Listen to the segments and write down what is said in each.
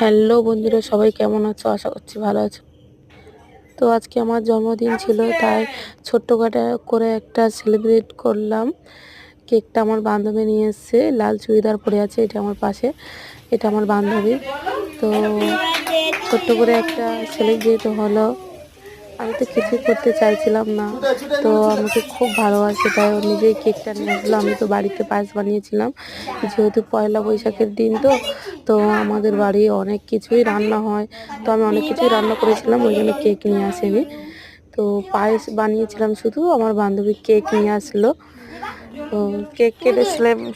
Hello বন্ধুরা, সবাই কেমন আছো? আশা করছি ভালো আছো। তো আজকে আমার জন্মদিন ছিল, তাই ছোট্টখাটো করে একটা সেলিব্রেট করলাম। কেকটা আমার বান্ধবী নিয়ে এসেছে, লাল চুড়িদার পরে আছে, এটা আমার পাশে, এটা আমার বান্ধবী। তো ছোট্ট করে একটা সেলিব্রেট হলো। আমি তো কিছুই করতে চাইছিলাম না, তো আমাকে খুব ভালোবাসে, তাই ও নিজেই কেকটা নিয়ে আসলো। আমি তো বাড়িতে পায়েস বানিয়েছিলাম, যেহেতু পয়লা বৈশাখের দিন। তো আমাদের বাড়ি অনেক কিছুই রান্না হয়, তো আমি অনেক কিছুই রান্না করেছিলাম, ওই জন্য কেক নিয়ে আসেনি। তো পায়েস বানিয়েছিলাম শুধু, আমার বান্ধবী কেক নিয়ে আসলো। তো কেক কেটে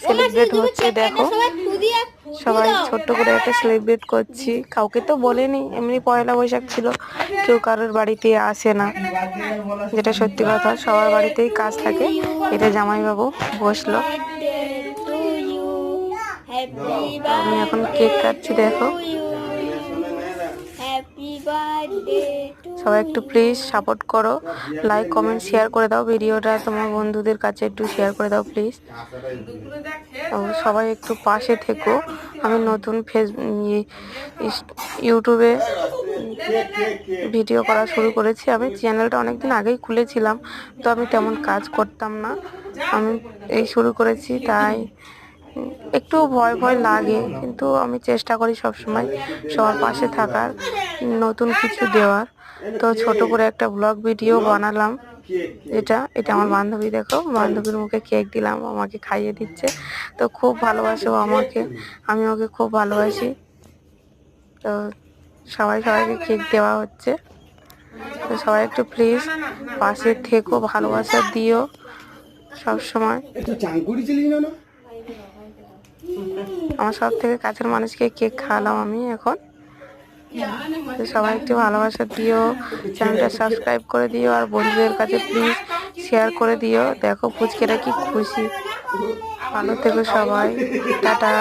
সেলিব্রেট হচ্ছে, দেখো সবাই ছোট্ট করে একটা সেলিব্রেট করছি। কাউকে তো বলেনি, এমনি পয়লা বৈশাখ ছিল, কেউ কারোর বাড়িতে আসে না, যেটা সত্যি কথা। সবার বাড়িতেই কাজ থাকে। এটা জামাইবাবু বসলো, আমি এখন কেক কাটছি, দেখো। সবাই একটু প্লিজ সাপোর্ট করো, লাইক কমেন্ট শেয়ার করে দাও ভিডিওটা, তোমার বন্ধুদের কাছে একটু শেয়ার করে দাও প্লিজ। সবাই একটু পাশে থেকো। আমি নতুন ইউটিউবে ভিডিও করা শুরু করেছি। আমি চ্যানেলটা অনেকদিন আগেই খুলেছিলাম, তো আমি তেমন কাজ করতাম না, আমি এই শুরু করেছি, তাই একটু ভয় ভয় লাগে, কিন্তু আমি চেষ্টা করি সবসময় সবার পাশে থাকার, নতুন কিছু দেওয়ার। তো ছোট করে একটা ব্লগ ভিডিও বানালাম। এটা আমার বান্ধবী, দেখো বান্ধবীর মুখে কেক দিলাম, আমাকে খাইয়ে দিচ্ছে। তো খুব ভালোবাসে ও আমাকে, আমি ওকে খুব ভালোবাসি। তো সবাইকে কেক দেওয়া হচ্ছে। তো সবাই একটু প্লিজ পাশে থেকো, ভালোবাসা দিও সব সময়। আমার সব থেকে কাছের মানুষকে কেক খাওয়ালাম আমি এখন। তো সবাই একটু ভালোবাসা দিও, চ্যানেলটা সাবস্ক্রাইব করে দিও, আর বন্ধুদের কাছে প্লিজ শেয়ার করে দিও। দেখো পুচকেরা কি খুশি। ভালো থেকো সবাই, টাটা।